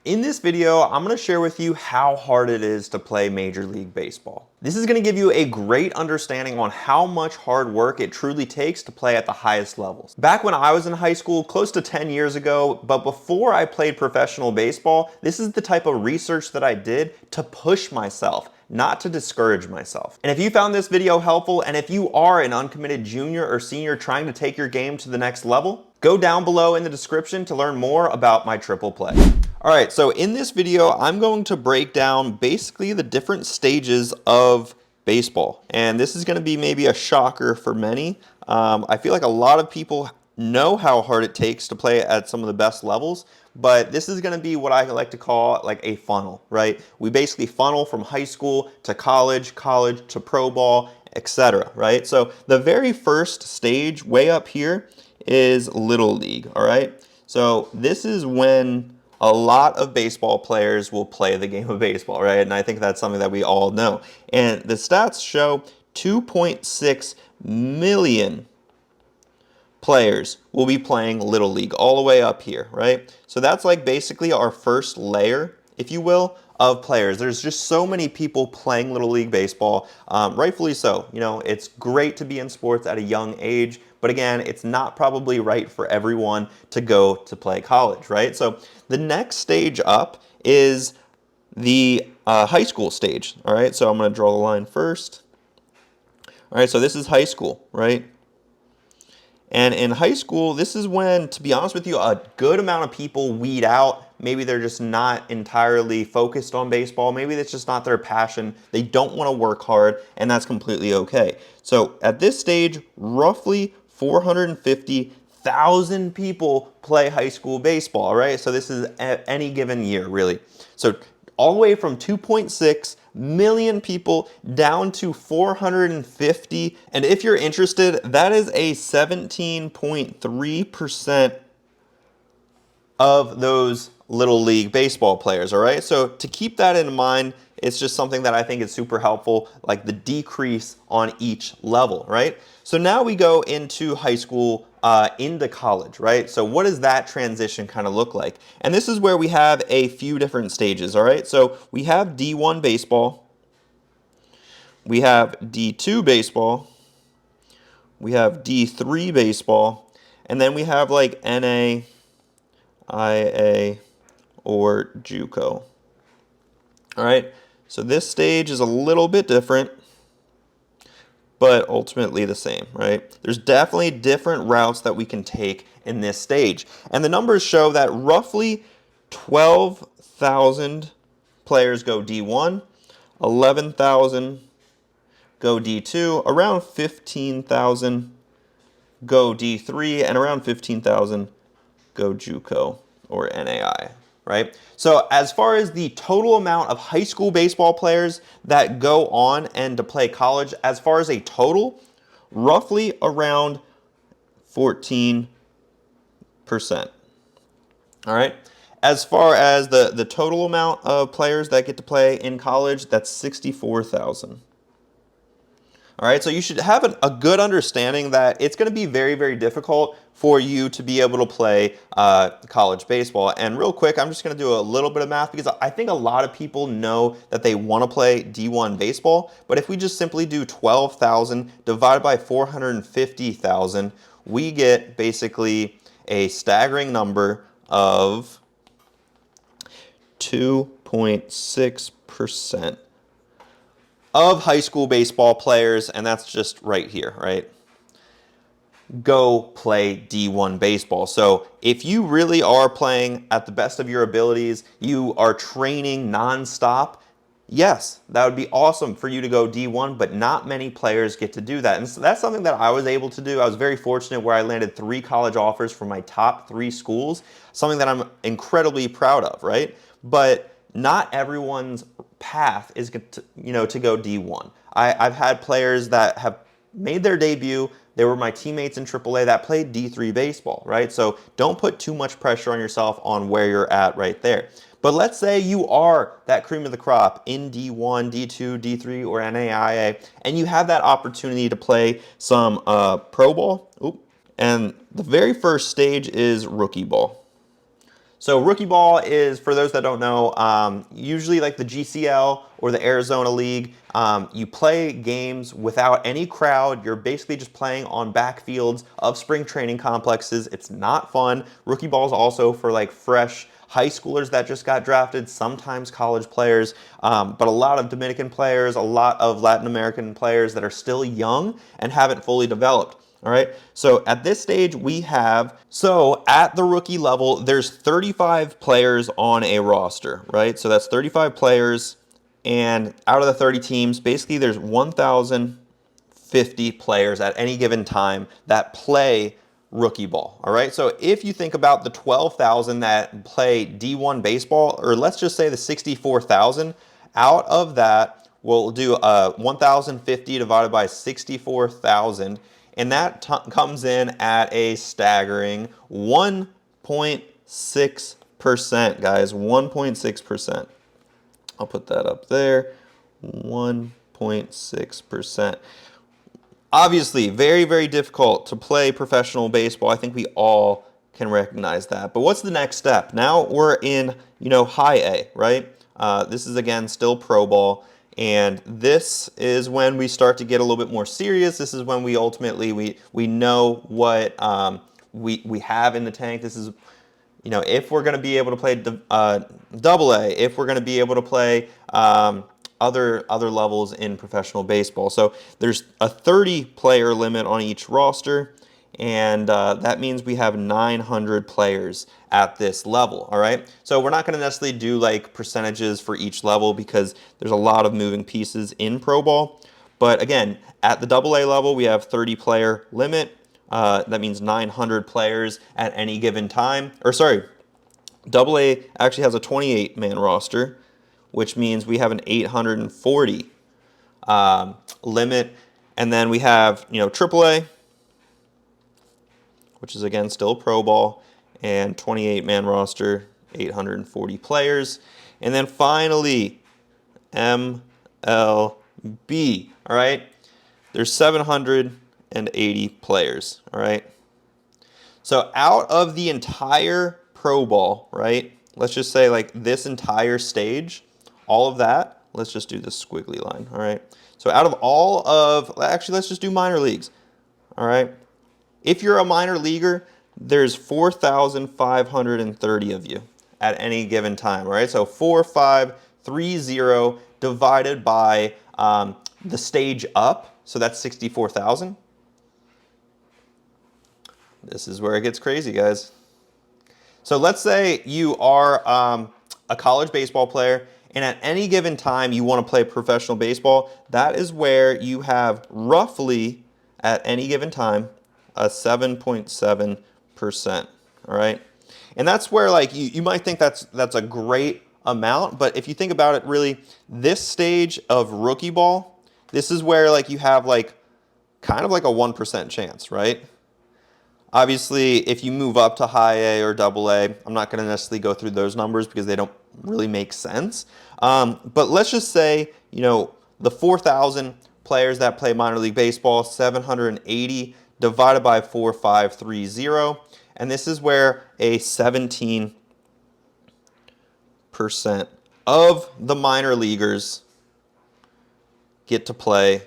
In this video, I'm going to share with you how hard it is to play Major League Baseball. This is going to give you a great understanding on how much hard work it truly takes to play at the highest levels. Back when I was in high school, close to 10 years ago, but before I played professional baseball, this is the type of research that I did to push myself, not to discourage myself. And if you found this video helpful, and if you are an uncommitted junior or senior trying to take your game to the next level, go down below in the description to learn more about my triple play. All right, so in this video, I'm going to break down basically the different stages of baseball. And this is going to be maybe a shocker for many. I feel like a lot of people know how hard it takes to play at some of the best levels, but this is going to be what I like to call like a funnel, right? We basically funnel from high school to college, college to pro ball, etc., right? So the very first stage way up here is Little League, all right? So this is when a lot of baseball players will play the game of baseball, right? And I think that's something that we all know. And the stats show 2.6 million players will be playing Little League all the way up here, right? So that's like basically our first layer, if you will, of players. There's just so many people playing Little League Baseball, rightfully so. You know, it's great to be in sports at a young age, but again, it's not probably right for everyone to go to play college, right? So the next stage up is the high school stage, all right? So I'm going to draw the line first. All right, so this is high school, right? And in high school, this is when, to be honest with you, a good amount of people weed out. Maybe they're just not entirely focused on baseball. Maybe it's just not their passion. They don't want to work hard, and that's completely okay. So at this stage, roughly 450,000 people play high school baseball, right? So this is any given year, really. So all the way from 2.6 million people down to 450. And if you're interested, that is a 17.3% of those Little League baseball players, all right? So to keep that in mind, it's just something that I think is super helpful, like the decrease on each level, right? So now we go into high school, into college, right? So what does that transition kind of look like? And this is where we have a few different stages, all right? So we have D1 baseball, we have D2 baseball, we have D3 baseball, and then we have like NA, IA, or JUCO. All right, so this stage is a little bit different, but ultimately the same, right? There's definitely different routes that we can take in this stage. And the numbers show that roughly 12,000 players go D1, 11,000 go D2, around 15,000 go D3, and around 15,000 go JUCO or NAI, right? So as far as the total amount of high school baseball players that go on and to play college, as far as a total, roughly around 14%. All right. As far as the total amount of players that get to play in college, that's 64,000. All right, so you should have a good understanding that it's going to be very, very difficult for you to be able to play college baseball. And real quick, I'm just going to do a little bit of math because I think a lot of people know that they want to play D1 baseball. But if we just simply do 12,000 divided by 450,000, we get basically a staggering number of 2.6% of high school baseball players, and that's just right here, right? Go play D1 baseball. So if you really are playing at the best of your abilities, you are training nonstop, yes, that would be awesome for you to go D1, but not many players get to do that. And so that's something that I was able to do. I was very fortunate where I landed 3 college offers from my top 3 schools, something that I'm incredibly proud of, right? But not everyone's path is to go D1. I've had players that have made their debut. They were my teammates in AAA that played D3 baseball, right? So don't put too much pressure on yourself on where you're at right there. But let's say you are that cream of the crop in D1, D2, D3, or NAIA, and you have that opportunity to play some pro ball. And the very first stage is rookie ball. So rookie ball is, for those that don't know, usually like the GCL or the Arizona League. You play games without any crowd. You're basically just playing on backfields of spring training complexes. It's not fun. Rookie ball is also for like fresh high schoolers that just got drafted, sometimes college players, but a lot of Dominican players, a lot of Latin American players that are still young and haven't fully developed. All right, so at this stage we have, so at the rookie level, there's 35 players on a roster, right? So that's 35 players, and out of the 30 teams, basically there's 1,050 players at any given time that play rookie ball, all right? So if you think about the 12,000 that play D1 baseball, or let's just say the 64,000, out of that, we'll do 1,050 divided by 64,000, and that comes in at a staggering 1.6%, guys, 1.6%. I'll put that up there, 1.6%. Obviously, very, very difficult to play professional baseball. I think we all can recognize that. But what's the next step? Now we're in, high A, right? This is, again, still pro ball. And this is when we start to get a little bit more serious. This is when we ultimately, we know what we have in the tank. This is, if we're going to be able to play double A, if we're going to be able to play other levels in professional baseball. So there's a 30-player limit on each roster, and that means we have 900 players at this level, all right? So we're not going to necessarily do like percentages for each level because there's a lot of moving pieces in pro ball. But again, at the double A level, we have 30-player limit. That means 900 players at any given time. Or sorry, double A actually has a 28-man roster, which means we have an 840 limit. And then we have, triple A, which is, again, still pro ball, and 28-man roster, 840 players. And then finally, MLB, all right? There's 780 players, all right? So out of the entire pro ball, right, let's just say like this entire stage, all of that, let's just do this squiggly line, all right? So out of all of, actually, let's just do minor leagues, all right? If you're a minor leaguer, there's 4,530 of you at any given time, all right? So 4,530 divided by the stage up, so that's 64,000. This is where it gets crazy, guys. So let's say you are a college baseball player, and at any given time you want to play professional baseball. That is where you have roughly, at any given time, a 7.7%, all right? And that's where, like, you might think that's a great amount, but if you think about it, really, this stage of rookie ball, this is where, like, you have, like, kind of like a 1% chance, right? Obviously, if you move up to high A or double A, I'm not going to necessarily go through those numbers because they don't really make sense. But let's just say, the 4,000 players that play minor league baseball, 780 divided by 4,530, and this is where a 17% of the minor leaguers get to play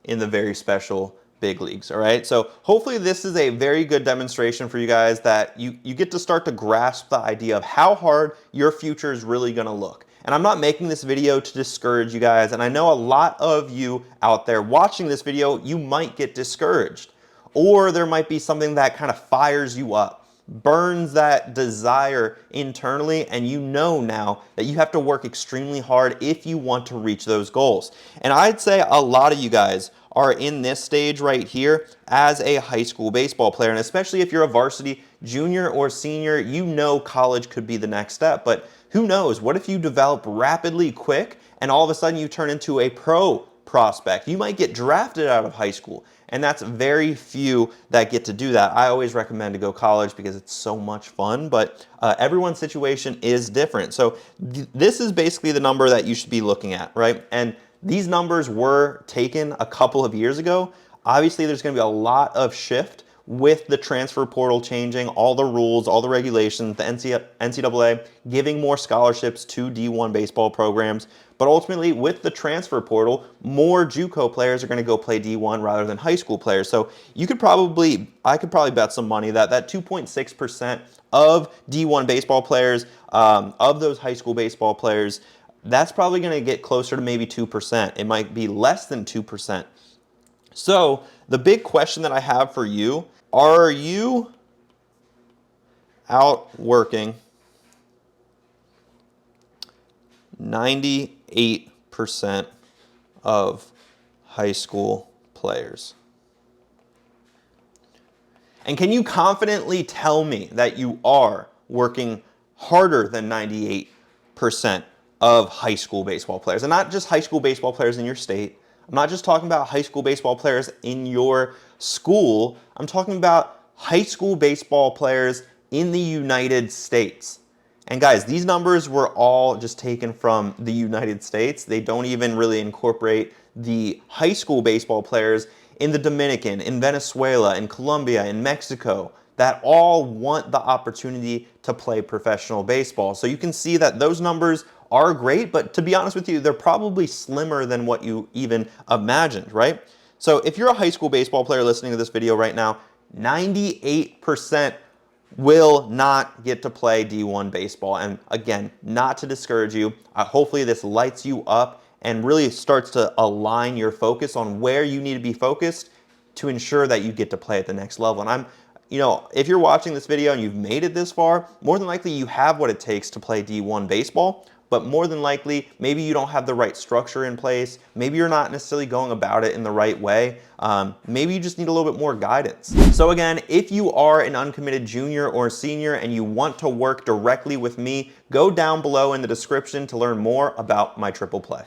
in the very special big leagues, all right? So hopefully this is a very good demonstration for you guys that you get to start to grasp the idea of how hard your future is really gonna look. And I'm not making this video to discourage you guys, and I know a lot of you out there watching this video, you might get discouraged. Or there might be something that kind of fires you up, burns that desire internally, and you know now that you have to work extremely hard if you want to reach those goals. And I'd say a lot of you guys are in this stage right here as a high school baseball player, and especially if you're a varsity junior or senior, you know college could be the next step, but who knows? What if you develop rapidly quick and all of a sudden you turn into a pro prospect? You might get drafted out of high school, and that's very few that get to do that. I always recommend to go college because it's so much fun, but everyone's situation is different. So this is basically the number that you should be looking at, right? And these numbers were taken a couple of years ago. Obviously, there's going to be a lot of shift with the transfer portal changing, all the rules, all the regulations, the NCAA giving more scholarships to D1 baseball programs. But ultimately, with the transfer portal, more JUCO players are going to go play D1 rather than high school players. So I could probably bet some money that 2.6% of D1 baseball players, of those high school baseball players, that's probably going to get closer to maybe 2%. It might be less than 2%. So the big question that I have for you, are you out working 98% of high school players? And can you confidently tell me that you are working harder than 98% of high school baseball players? And not just high school baseball players in your state. I'm not just talking about high school baseball players in your school. I'm talking about high school baseball players in the United States. And guys, these numbers were all just taken from the United States. They don't even really incorporate the high school baseball players in the Dominican, in Venezuela, in Colombia, in Mexico, that all want the opportunity to play professional baseball. So you can see that those numbers are great, but to be honest with you, they're probably slimmer than what you even imagined, right? So if you're a high school baseball player listening to this video right now, 98% will not get to play D1 baseball. And again, not to discourage you, hopefully this lights you up and really starts to align your focus on where you need to be focused to ensure that you get to play at the next level. And if you're watching this video and you've made it this far, more than likely you have what it takes to play D1 baseball. But more than likely, maybe you don't have the right structure in place. Maybe you're not necessarily going about it in the right way. Maybe you just need a little bit more guidance. So again, if you are an uncommitted junior or senior and you want to work directly with me, go down below in the description to learn more about my Triple Play.